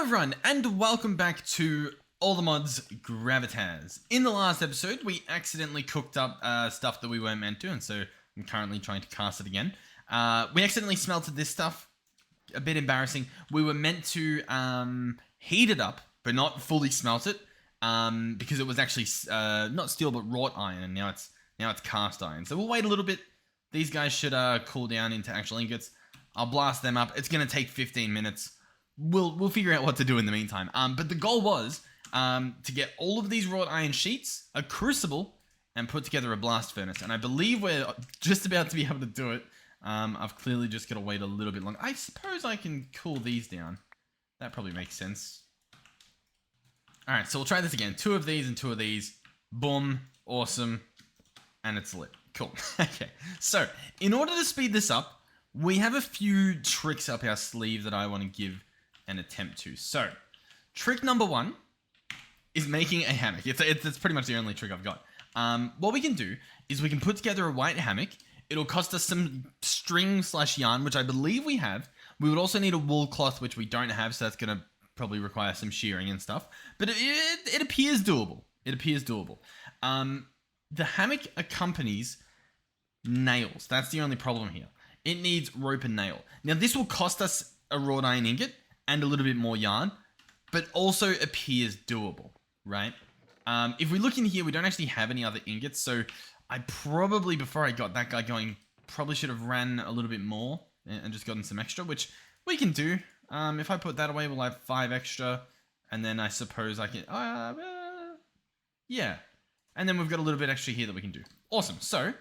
everyone, and welcome back to All the Mods Gravitas. In the last episode, we accidentally cooked up stuff that we weren't meant to, and so I'm currently trying to cast it again. We accidentally smelted this stuff. A bit embarrassing. We were meant to heat it up, but not fully smelt it, because it was actually not steel but wrought iron, and now it's cast iron. So we'll wait a little bit. These guys should cool down into actual ingots. I'll blast them up. It's gonna take 15 minutes. We'll figure out what to do in the meantime. But the goal was to get all of these wrought iron sheets, a crucible, and put together a blast furnace. And I believe we're just about to be able to do it. I've clearly just got to wait a little bit longer. I suppose I can cool these down. That probably makes sense. Alright, so we'll try this again. 2 of these and 2 of these. Boom. Awesome. And it's lit. Cool. Okay. So, in order to speed this up, we have a few tricks up our sleeve that I want to give an attempt to. So, trick number 1 is making a hammock. It's pretty much the only trick I've got. What we can do is we can put together a white hammock. It'll cost us some string/yarn, which I believe we have. We would also need a wool cloth, which we don't have, so that's going to probably require some shearing and stuff. But it appears doable. It appears doable. The hammock accompanies nails. That's the only problem here. It needs rope and nail. Now, this will cost us a wrought iron ingot and a little bit more yarn, but also appears doable, right? If we look in here, we don't actually have any other ingots, so I probably, before I got that guy going, probably should have ran a little bit more and just gotten some extra, which we can do. If I put that away, we'll have 5 extra, and then I suppose I can... yeah. And then we've got a little bit extra here that we can do. Awesome. So,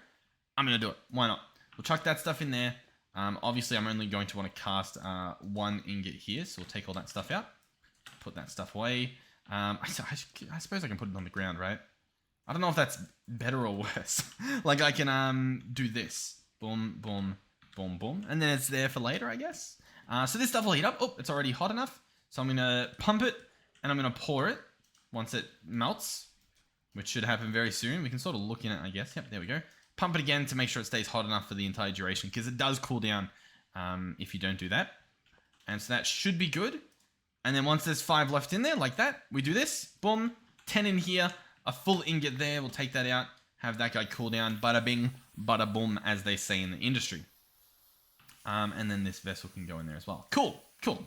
I'm going to do it. Why not? We'll chuck that stuff in there. Obviously, I'm only going to want to cast 1 ingot here, so we'll take all that stuff out. Put that stuff away. I suppose I can put it on the ground, right? I don't know if that's better or worse. Like, I can do this. Boom, boom, boom, boom. And then it's there for later, I guess. So this stuff will heat up. Oh, it's already hot enough. So I'm going to pump it, and I'm going to pour it once it melts, which should happen very soon. We can sort of look in it, I guess. Yep, there we go. Pump it again to make sure it stays hot enough for the entire duration, because it does cool down if you don't do that. And so that should be good. And then once there's 5 left in there, like that, we do this. Boom. 10 in here. A full ingot there. We'll take that out. Have that guy cool down. Bada bing, bada boom, as they say in the industry. And then this vessel can go in there as well. Cool. Cool.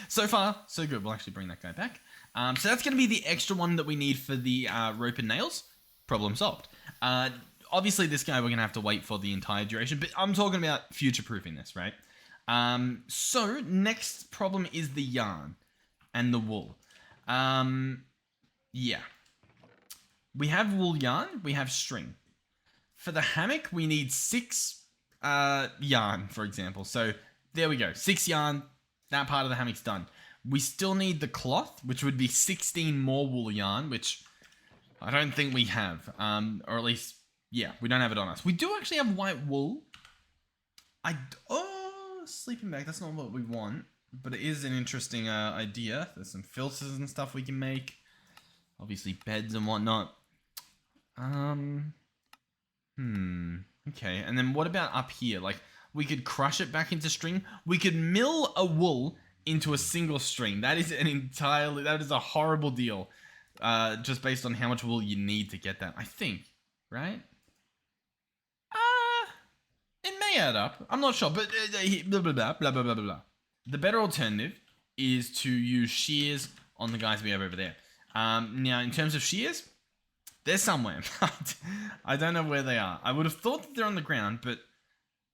So far, so good. We'll actually bring that guy back. So that's going to be the extra one that we need for the rope and nails. Problem solved. Obviously, this guy we're going to have to wait for the entire duration, but I'm talking about future-proofing this, right? So, next problem is the yarn and the wool. Yeah. We have wool yarn, we have string. For the hammock, we need 6 yarn, for example. So, there we go. 6 yarn, that part of the hammock's done. We still need the cloth, which would be 16 more wool yarn, which I don't think we have. Or at least... yeah, we don't have it on us. We do actually have white wool. Sleeping bag, that's not what we want. But it is an interesting idea. There's some filters and stuff we can make. Obviously beds and whatnot. Okay, and then what about up here? Like, we could crush it back into string. We could mill a wool into a single string. That is a horrible deal. Just based on how much wool you need to get that, I think. Right? It may add up. I'm not sure, but blah, blah, blah, blah, blah, blah, blah. The better alternative is to use shears on the guys we have over there. Now, in terms of shears, they're somewhere. I don't know where they are. I would have thought that they're on the ground, but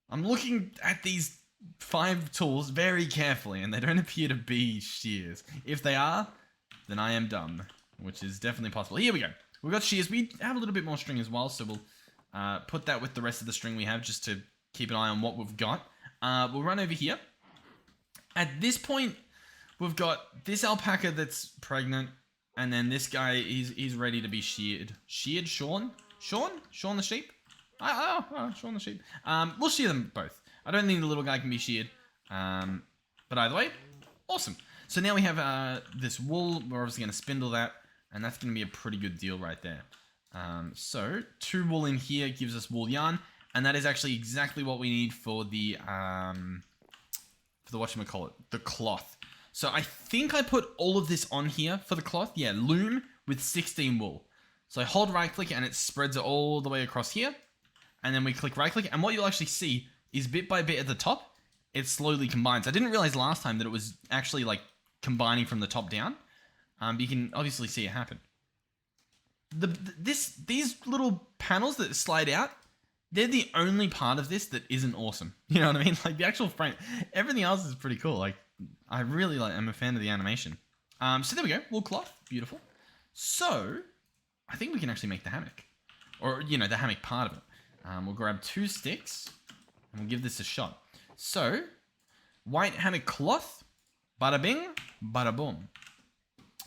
I'm looking at these 5 tools very carefully, and they don't appear to be shears. If they are, then I am dumb, which is definitely possible. Here we go. We've got shears. We have a little bit more string as well, so we'll put that with the rest of the string we have just to keep an eye on what we've got. We'll run over here. At this point, we've got this alpaca that's pregnant, and then this guy, he's ready to be sheared. Sheared? Sean? Sean? Sean the sheep? Sean the sheep. We'll shear them both. I don't think the little guy can be sheared. But either way, awesome. So now we have this wool. We're obviously going to spindle that, and that's going to be a pretty good deal right there. So 2 wool in here gives us wool yarn, and that is actually exactly what we need for the whatchamacallit, the cloth. So I think I put all of this on here for the cloth. Yeah, loom with 16 wool. So I hold right click and it spreads it all the way across here. And then we click right click. And what you'll actually see is bit by bit at the top, it slowly combines. I didn't realize last time that it was actually like combining from the top down. But you can obviously see it happen. These little panels that slide out, they're the only part of this that isn't awesome. You know what I mean? Like the actual frame, everything else is pretty cool. Like I really am a fan of the animation. So there we go, wool cloth, beautiful. So I think we can actually make the hammock, or you know, the hammock part of it. We'll grab 2 sticks and we'll give this a shot. So white hammock cloth, bada bing, bada boom.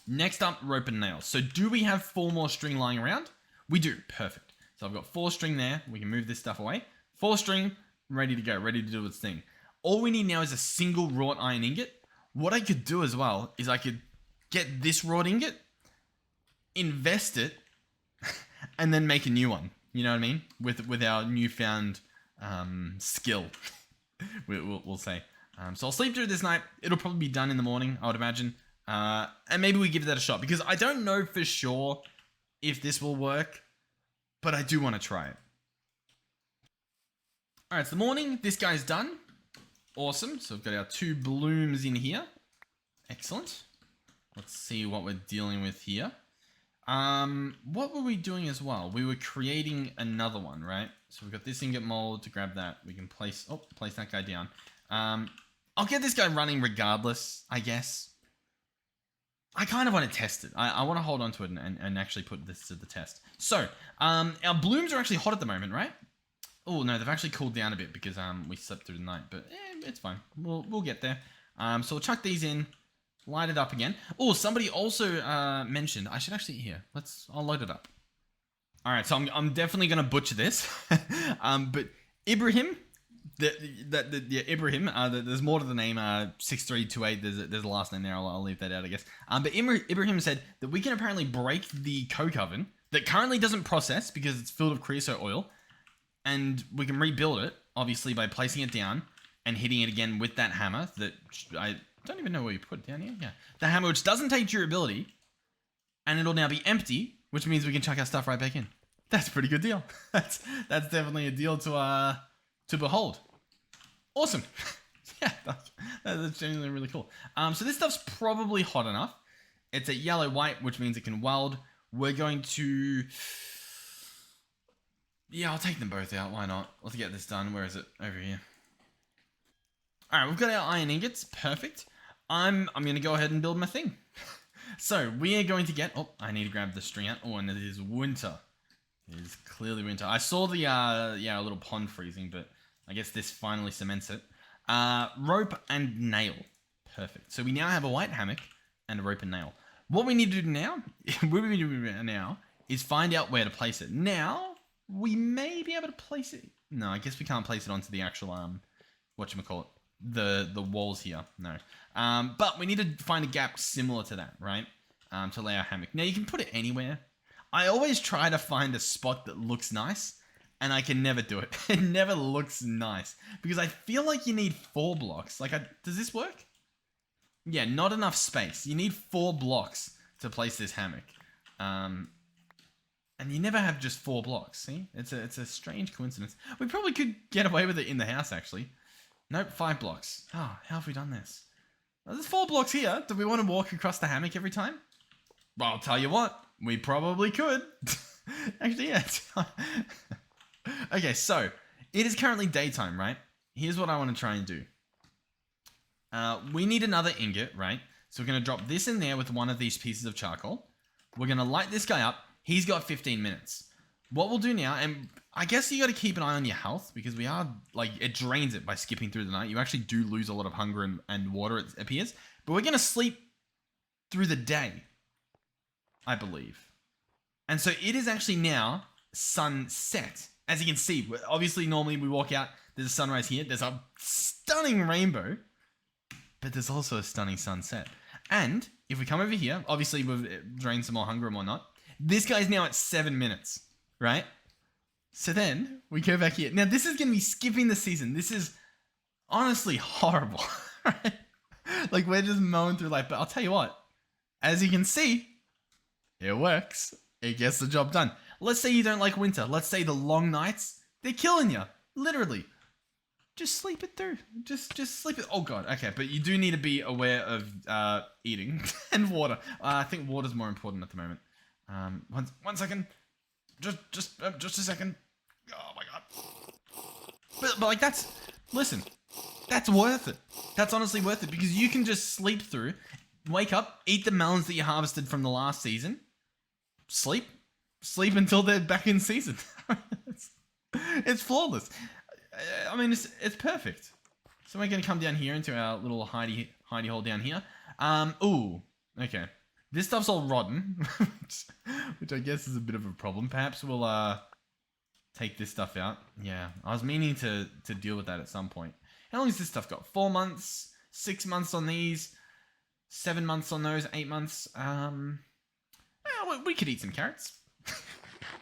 Next up, rope and nails. So do we have 4 more string lying around? We do, perfect. So I've got 4 string there. We can move this stuff away. 4 string, ready to go, ready to do its thing. All we need now is a single wrought iron ingot. What I could do as well is I could get this wrought ingot, invest it, and then make a new one. You know what I mean? With our newfound skill, we'll say. So I'll sleep through this night. It'll probably be done in the morning, I would imagine. And maybe we give that a shot because I don't know for sure if this will work, but I do want to try it. All right, it's the morning. This guy's done. Awesome. So we've got our 2 blooms in here. Excellent. Let's see what we're dealing with here. What were we doing as well? We were creating another one, right? So we've got this ingot mold to grab that. We can place that guy down. I'll get this guy running regardless, I guess. I kind of want to test it. I want to hold on to it and actually put this to the test. So, our blooms are actually hot at the moment, right? Oh, no, they've actually cooled down a bit because we slept through the night, but it's fine. We'll get there. So we'll chuck these in, light it up again. Oh, somebody also mentioned, I should actually, here, I'll load it up. All right, so I'm definitely going to butcher this. But Ibrahim, Ibrahim, there's more to the name, 6328, there's a last name there, I'll leave that out, I guess. But Ibrahim said that we can apparently break the coke oven that currently doesn't process because it's filled with creosote oil, and we can rebuild it, obviously, by placing it down and hitting it again with that hammer that I don't even know where you put it down here. Yeah, the hammer which doesn't take durability, and it'll now be empty, which means we can chuck our stuff right back in. That's a pretty good deal. That's definitely a deal to behold. Awesome. Yeah, that's genuinely really cool. So this stuff's probably hot enough. It's a yellow-white, which means it can weld. We're going to... Yeah, I'll take them both out. Why not? Let's get this done. Where is it? Over here. All right, we've got our iron ingots. Perfect. I'm going to go ahead and build my thing. So we are going to get... Oh, I need to grab the string out. Oh, and it is winter. It is clearly winter. I saw the little pond freezing, but I guess this finally cements it. Rope and nail. Perfect. So we now have a white hammock and a rope and nail. What we need to do now, is find out where to place it. Now, we may be able to place it. No, I guess we can't place it onto the actual, whatchamacallit, the walls here. No. But we need to find a gap similar to that, right? To lay our hammock. Now, you can put it anywhere. I always try to find a spot that looks nice, and I can never do it. It never looks nice. Because I feel like you need 4 blocks. Like, does this work? Yeah, not enough space. You need 4 blocks to place this hammock. And you never have just 4 blocks, see? It's a strange coincidence. We probably could get away with it in the house, actually. Nope, 5 blocks. Oh, how have we done this? Well, there's 4 blocks here. Do we want to walk across the hammock every time? Well, I'll tell you what. We probably could. Actually, yeah. Okay, so it is currently daytime, right? Here's what I want to try and do. We need another ingot, right? So we're going to drop this in there with one of these pieces of charcoal. We're going to light this guy up. He's got 15 minutes. What we'll do now, and I guess you got to keep an eye on your health because we are, like, it drains it by skipping through the night. You actually do lose a lot of hunger and water, it appears. But we're going to sleep through the day, I believe. And so it is actually now sunset. As you can see, obviously normally we walk out, there's a sunrise here, there's a stunning rainbow, but there's also a stunning sunset. And if we come over here, obviously we've drained some more hunger and whatnot. This guy's now at 7 minutes, right? So then we go back here. Now this is going to be skipping the season. This is honestly horrible, right? Like, we're just mowing through life. But I'll tell you what, as you can see, it works. It gets the job done. Let's say you don't like winter. Let's say the long nights, they're killing you. Literally. Just sleep it through. Just sleep it. Oh god. Okay, but you do need to be aware of eating and water. I think water's more important at the moment. One second. Just a second. Oh my god. But like listen, that's worth it. That's honestly worth it because you can just sleep through, wake up, eat the melons that you harvested from the last season, sleep until they're back in season. It's flawless. I mean, it's perfect. So we're going to come down here into our little hidey hole down here. Ooh, okay. This stuff's all rotten, which I guess is a bit of a problem. Perhaps we'll take this stuff out. Yeah, I was meaning to deal with that at some point. How long has this stuff got? 4 months, 6 months on these, 7 months on those, 8 months. Well, we could eat some carrots.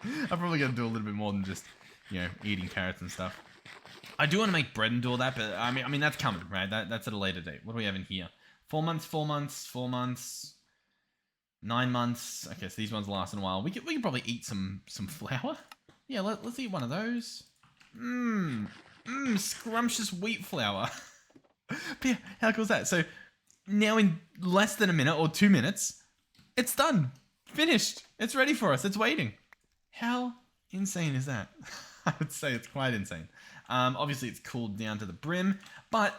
I'm probably going to do a little bit more than just, eating carrots and stuff. I do want to make bread and do all that, but I mean that's coming, right? That's at a later date. What do we have in here? 4 months, 4 months, 4 months, 9 months. Okay, so these ones last in a while. We could probably eat some flour. Yeah, let's eat one of those. Scrumptious wheat flour. But yeah, how cool is that? So now in less than a minute or 2 minutes, it's done. Finished. It's ready for us. It's waiting. How insane is that? I would say it's quite insane. Obviously, it's cooled down to the brim, but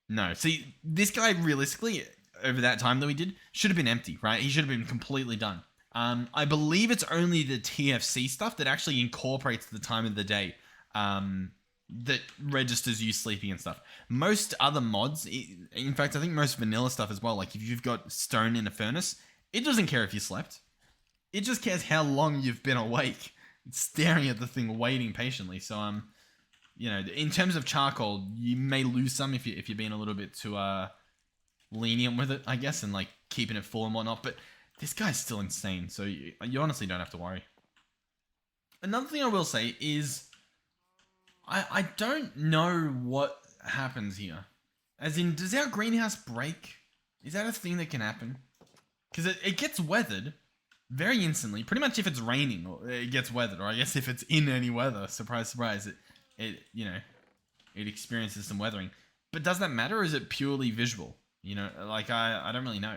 no. See, this guy realistically, over that time that we did, should have been empty, right? He should have been completely done. I believe it's only the TFC stuff that actually incorporates the time of the day that registers you sleeping and stuff. Most other mods, in fact, I think most vanilla stuff as well, like if you've got stone in a furnace, it doesn't care if you slept. It just cares how long you've been awake, staring at the thing, waiting patiently. So, in terms of charcoal, you may lose some if you're being a little bit too lenient with it, I guess, and like keeping it full and whatnot. But this guy's still insane, so you honestly don't have to worry. Another thing I will say is I don't know what happens here. As in, does our greenhouse break? Is that a thing that can happen? Because it gets weathered very instantly. Pretty much if it's raining, it gets weathered. Or I guess if it's in any weather, surprise, surprise, it experiences some weathering. But does that matter, or is it purely visual? I don't really know.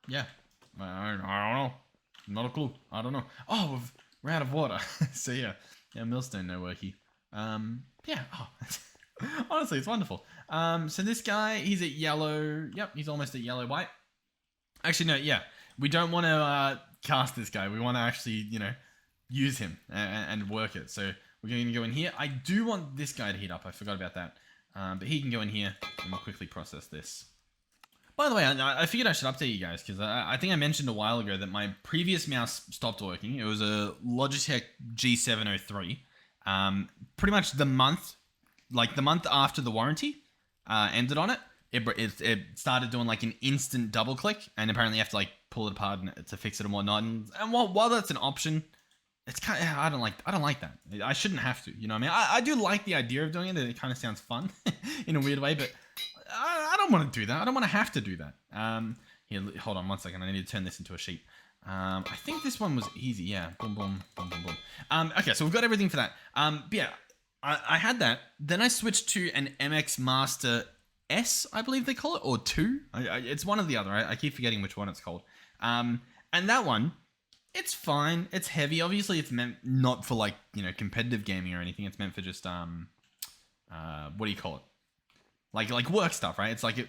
Yeah, I don't know. Not a clue. I don't know. Oh, we're out of water. So yeah, millstone no worky. Yeah. Oh, honestly, it's wonderful. So this guy, he's at yellow. Yep, he's almost at yellow white. Actually, no. Yeah, we don't want to cast this guy. We want to actually, use him and work it. So we're going to go in here. I do want this guy to heat up. I forgot about that. But he can go in here and we'll quickly process this. By the way, I figured I should update you guys because I think I mentioned a while ago that my previous mouse stopped working. It was a Logitech G703. Pretty much the month after the warranty ended on it, it started doing like an instant double click, and apparently you have to like pull it apart to fix it and whatnot. And while that's an option, it's kind of, I don't like that. I shouldn't have to, you know what I mean? I do like the idea of doing it. It kind of sounds fun in a weird way, but I don't want to do that. I don't want to have to do that. Here, hold on 1 second. I need to turn this into a sheet. I think this one was easy. Yeah. Boom, boom, boom, boom, boom. Okay, so we've got everything for that. But yeah, I had that. Then I switched to an MX Master S, I believe they call it, or 2. It's one or the other. I keep forgetting which one it's called. And that one, it's fine. It's heavy. Obviously, it's meant not for like, competitive gaming or anything. It's meant for just, what do you call it? Like work stuff, right? It's like,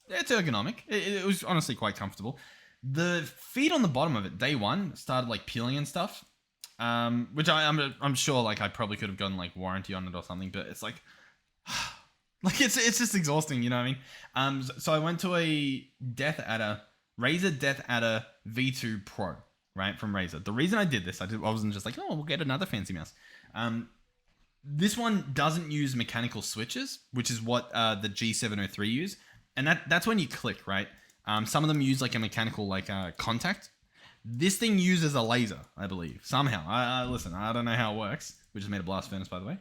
it's ergonomic. It was honestly quite comfortable. The feet on the bottom of it, day one, started like peeling and stuff. Which I'm sure like I probably could have gotten like warranty on it or something, but it's like, like it's just exhausting, you know what I mean? So I went to a Razer Death Adder V2 Pro, right, from Razer. The reason I did this, I wasn't just like, oh, we'll get another fancy mouse. This one doesn't use mechanical switches, which is what the G703 use, and that's when you click, right? Some of them use like a mechanical contact. This thing uses a laser, I believe, somehow. Listen, I don't know how it works. We just made a blast furnace, by the way.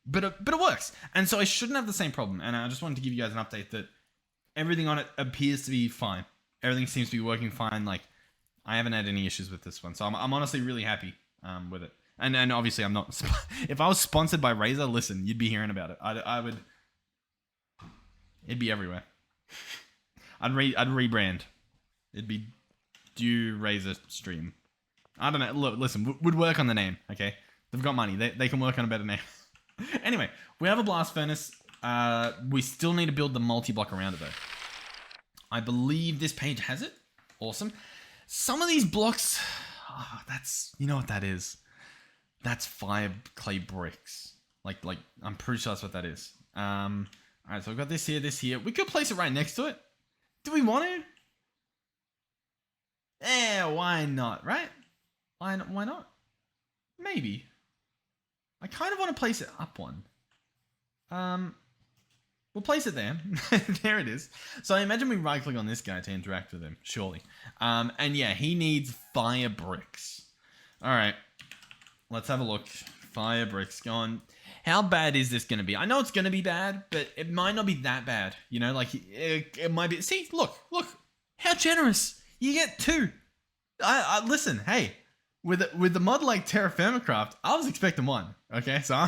but it works. And so I shouldn't have the same problem. And I just wanted to give you guys an update that everything on it appears to be fine. Everything seems to be working fine. Like, I haven't had any issues with this one. So I'm honestly really happy with it. And obviously I'm not. If I was sponsored by Razer, listen, you'd be hearing about it. I would. It'd be everywhere. I'd rebrand. It'd be Due Razer Stream. I don't know. Look, listen, would work on the name. Okay, they've got money. They can work on a better name. Anyway, we have a blast furnace. We still need to build the multi-block around it though. I believe this page has it. Awesome. Some of these blocks, you know what that is. That's fire clay bricks. Like I'm pretty sure that's what that is. All right, so we've got this here. We could place it right next to it. Do we want to? Yeah, why not, right? Why not? Maybe. I kind of want to place it up one. We'll place it there. There it is. So I imagine we right click on this guy to interact with him, surely. And yeah, he needs fire bricks. All right, let's have a look. Fire bricks gone. How bad is this going to be? I know it's going to be bad, but it might not be that bad. You know, like it might be. See, look, how generous. You get 2. I listen, hey, with the mod like Terra Firmacraft, I was expecting 1. Okay, so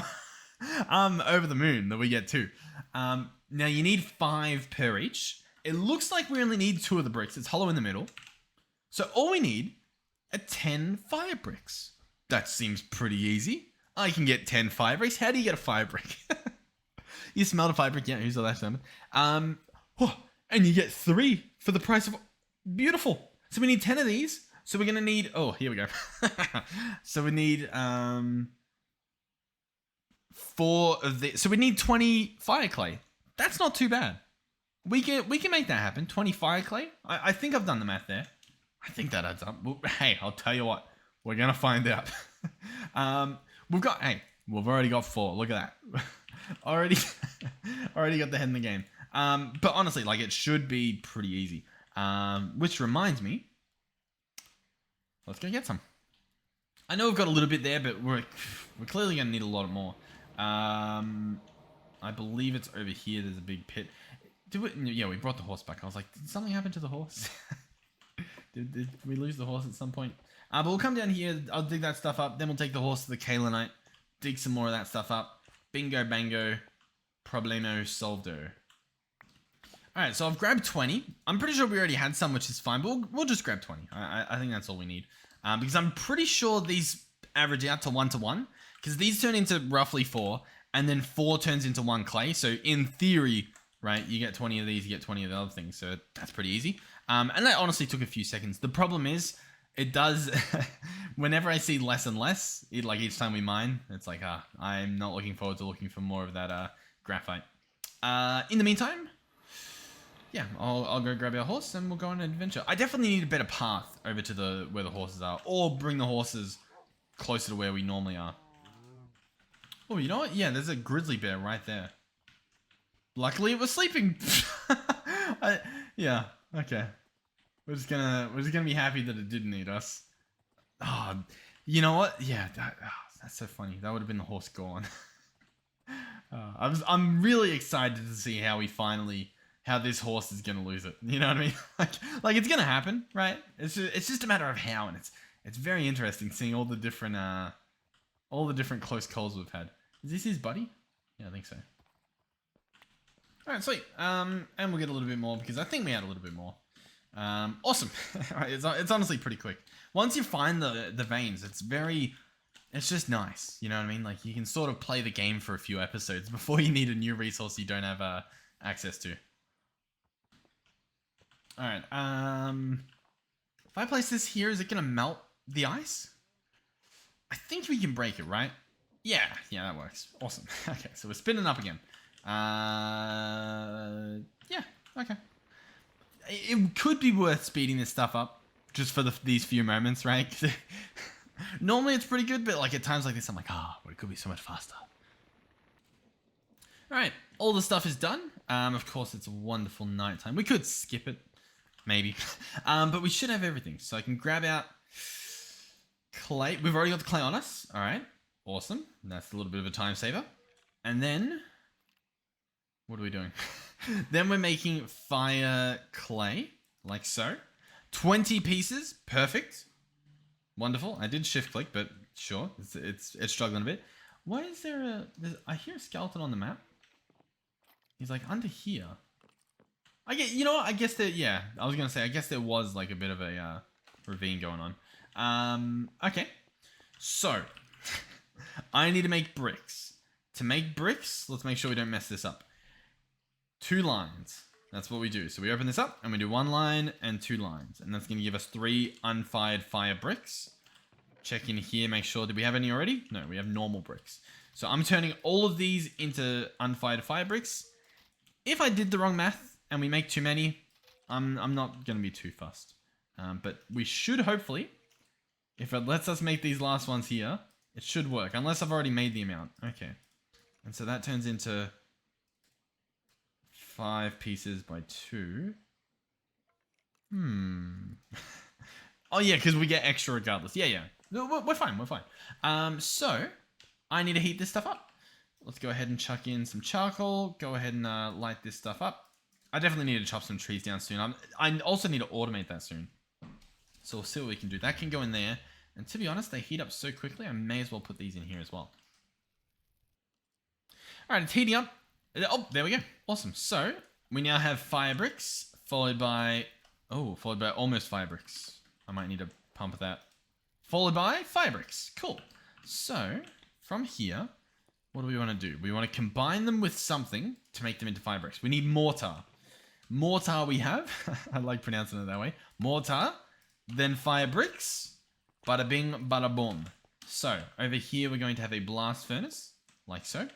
I'm over the moon that we get 2. Now you need 5 per each. It looks like we only need 2 of the bricks. It's hollow in the middle. So all we need are 10 fire bricks. That seems pretty easy. I can get 10 fire bricks. How do you get a fire brick? You smelt a fire brick. Yeah, who's the last number? And you get 3 for the price of... Beautiful. So we need 10 of these. So we're going to need... Oh, here we go. So we need 4 of the... So we need 20 fire clay. That's not too bad. We can make that happen. 20 fire clay. I think I've done the math there. I think that adds up. Well, hey, I'll tell you what. We're going to find out. We've already got 4. Look at that. already got the head in the game. But honestly, like, it should be pretty easy. Which reminds me, let's go get some. I know we've got a little bit there, but we're clearly going to need a lot more. I believe it's over here. There's a big pit. Yeah, we brought the horse back. I was like, did something happen to the horse? did we lose the horse at some point? But we'll come down here. I'll dig that stuff up. Then we'll take the horse to the Kalenite. Dig some more of that stuff up. Bingo, bango. Problemo solved-o. Alright, so I've grabbed 20. I'm pretty sure we already had some, which is fine. But we'll just grab 20. I think that's all we need. Because I'm pretty sure these average out to 1 to 1. Because these turn into roughly 4. And then 4 turns into 1 clay. So in theory, right, you get 20 of these, you get 20 of the other things. So that's pretty easy. And that honestly took a few seconds. The problem is, it does, whenever I see less and less, like each time we mine, it's like, I'm not looking forward to looking for more of that graphite. In the meantime, yeah, I'll go grab our horse and we'll go on an adventure. I definitely need a better path over to where the horses are, or bring the horses closer to where we normally are. Oh, you know what? Yeah, there's a grizzly bear right there. Luckily, it was sleeping. Yeah. Okay. We're just gonna be happy that it didn't eat us. Oh, you know what? Yeah. That's so funny. That would have been the horse gone. I'm really excited to see how this horse is gonna lose it. You know what I mean? like it's gonna happen, right? It's just a matter of how, and it's very interesting seeing all the different close calls we've had. Is this his buddy? Yeah, I think so. Alright, sweet. And we'll get a little bit more because I think we had a little bit more. Awesome. Alright, it's honestly pretty quick. Once you find the veins, it's just nice. You know what I mean? Like, you can sort of play the game for a few episodes before you need a new resource you don't have access to. Alright, if I place this here, is it gonna melt the ice? I think we can break it, right? Yeah, that works. Awesome. Okay, so we're spinning up again. Yeah, okay. It could be worth speeding this stuff up just for these few moments, right? Normally it's pretty good, but like at times like this, I'm like, but it could be so much faster. All right, all the stuff is done. Of course, it's a wonderful nighttime. We could skip it, maybe, but we should have everything. So I can grab out clay. We've already got the clay on us. All right, awesome. That's a little bit of a time saver. And then, what are we doing? Then we're making fire clay, like so. 20 pieces, perfect. Wonderful. I did shift click, but sure, it's struggling a bit. Why is there I hear a skeleton on the map. He's like under here. You know what? I guess that, yeah, I was gonna say, I guess there was like a bit of a ravine going on. Okay. So, I need to make bricks. To make bricks, let's make sure we don't mess this up. 2 lines. That's what we do. So we open this up and we do 1 line and 2 lines. And that's going to give us 3 unfired fire bricks. Check in here, make sure, did we have any already? No, we have normal bricks. So I'm turning all of these into unfired fire bricks. If I did the wrong math and we make too many, I'm not going to be too fussed. But we should hopefully, if it lets us make these last ones here, it should work. Unless I've already made the amount. Okay. And so that turns into 5 pieces by 2. Oh yeah, because we get extra regardless. Yeah. We're fine. So I need to heat this stuff up. Let's go ahead and chuck in some charcoal. Go ahead and light this stuff up. I definitely need to chop some trees down soon. I also need to automate that soon. So we'll see what we can do. That can go in there. And to be honest, they heat up so quickly, I may as well put these in here as well. Alright, it's heating up. Oh, there we go. Awesome. So, we now have fire bricks, followed by almost fire bricks. I might need to pump that. Followed by fire bricks. Cool. So, from here, what do we want to do? We want to combine them with something to make them into fire bricks. We need mortar. Mortar we have. I like pronouncing it that way. Mortar. Then fire bricks. Bada bing, bada boom. So, over here we're going to have a blast furnace. Like so.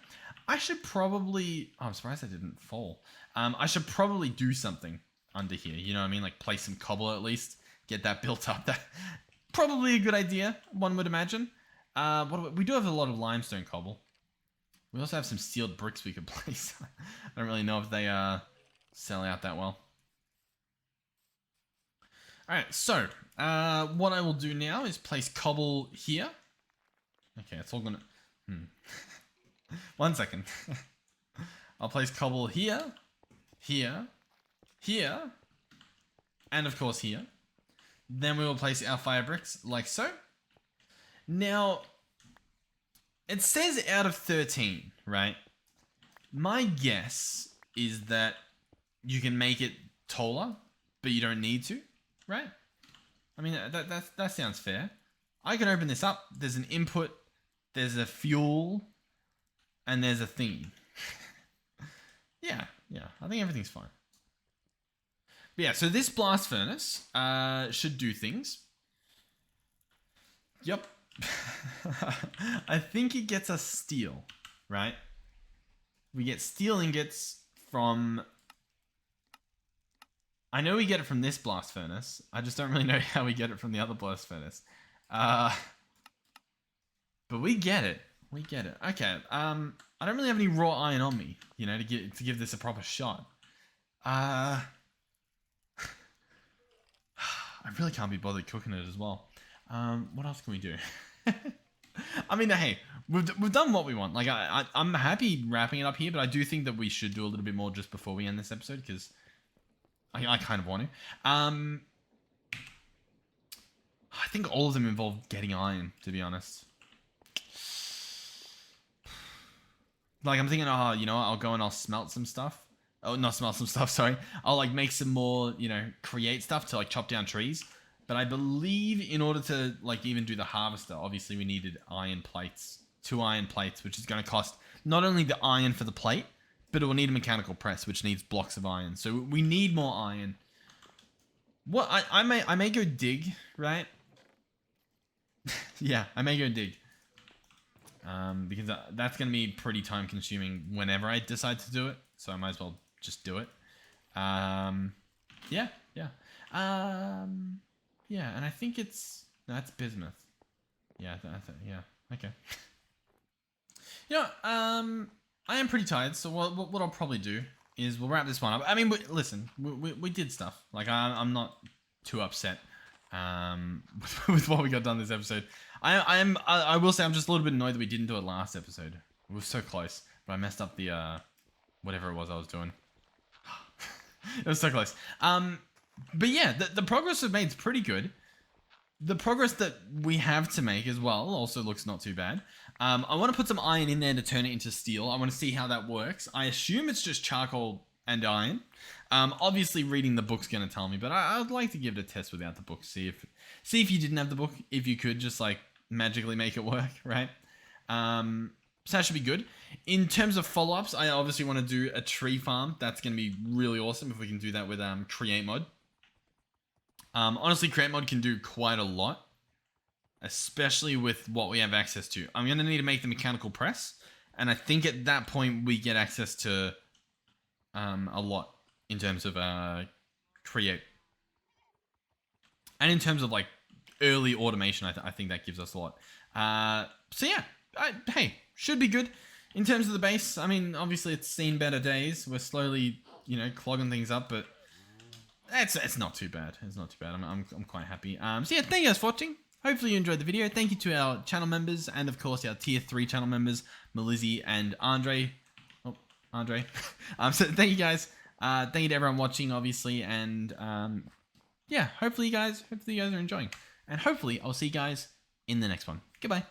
I should probably... Oh, I'm surprised I didn't fall. I should probably do something under here. You know what I mean? Like place some cobble at least. Get that built up. That probably a good idea, one would imagine. We do have a lot of limestone cobble. We also have some sealed bricks we could place. I don't really know if they sell out that well. Alright, so what I will do now is place cobble here. Okay, it's all gonna... 1 second. I'll place cobble here, here, and of course here. Then we will place our fire bricks like so. Now, it says out of 13, right? My guess is that you can make it taller, but you don't need to, right? I mean, that sounds fair. I can open this up. There's an input, there's a fuel, and there's a theme. Yeah, I think everything's fine. But yeah, so this blast furnace should do things. Yep. I think it gets us steel, right? We get steel ingots from... I know we get it from this blast furnace. I just don't really know how we get it from the other blast furnace. But we get it. Okay. I don't really have any raw iron on me, you know, to give this a proper shot. I really can't be bothered cooking it as well. What else can we do? I mean, hey, we've done what we want. Like, I'm happy wrapping it up here, but I do think that we should do a little bit more just before we end this episode, because I kind of want to. I think all of them involve getting iron, to be honest. Like, I'm thinking, oh, you know what, I'll go and I'll smelt some stuff. Oh, not smelt some stuff, sorry. I'll, like, make some more, you know, create stuff to, like, chop down trees. But I believe in order to, like, even do the harvester, obviously we needed iron plates. 2 iron plates, which is going to cost not only the iron for the plate, but it will need a mechanical press, which needs blocks of iron. So we need more iron. What, I may go dig, right? Yeah, I may go dig. Because that's going to be pretty time consuming whenever I decide to do it. So I might as well just do it. Yeah. Yeah, and I think that's bismuth. Yeah, yeah, okay. You know, I am pretty tired, so what I'll probably do is we'll wrap this one up. I mean, listen, we did stuff. Like, I'm not too upset with what we got done this episode. I will say I'm just a little bit annoyed that we didn't do it last episode. We were so close. But I messed up the, whatever it was I was doing. It was so close. But yeah, the progress we've made is pretty good. The progress that we have to make as well also looks not too bad. I want to put some iron in there to turn it into steel. I want to see how that works. I assume it's just charcoal and iron. Obviously, reading the book's going to tell me, but I'd like to give it a test without the book. See if you didn't have the book, if you could just like magically make it work, right? So that should be good. In terms of follow-ups, I obviously want to do a tree farm. That's going to be really awesome if we can do that with Create Mod. Honestly, Create Mod can do quite a lot, especially with what we have access to. I'm going to need to make the mechanical press, and I think at that point we get access to a lot in terms of Create. And in terms of like early automation, I think that gives us a lot. So yeah, hey, should be good. In terms of the base, I mean, obviously it's seen better days. We're slowly, clogging things up, but it's not too bad. It's not too bad. I'm quite happy. So yeah, thank you guys for watching. Hopefully you enjoyed the video. Thank you to our channel members and of course our tier 3 channel members, Melizzi and Andre. Oh, Andre. So thank you guys. Thank you to everyone watching, obviously, and yeah, hopefully you guys are enjoying. And hopefully I'll see you guys in the next one. Goodbye.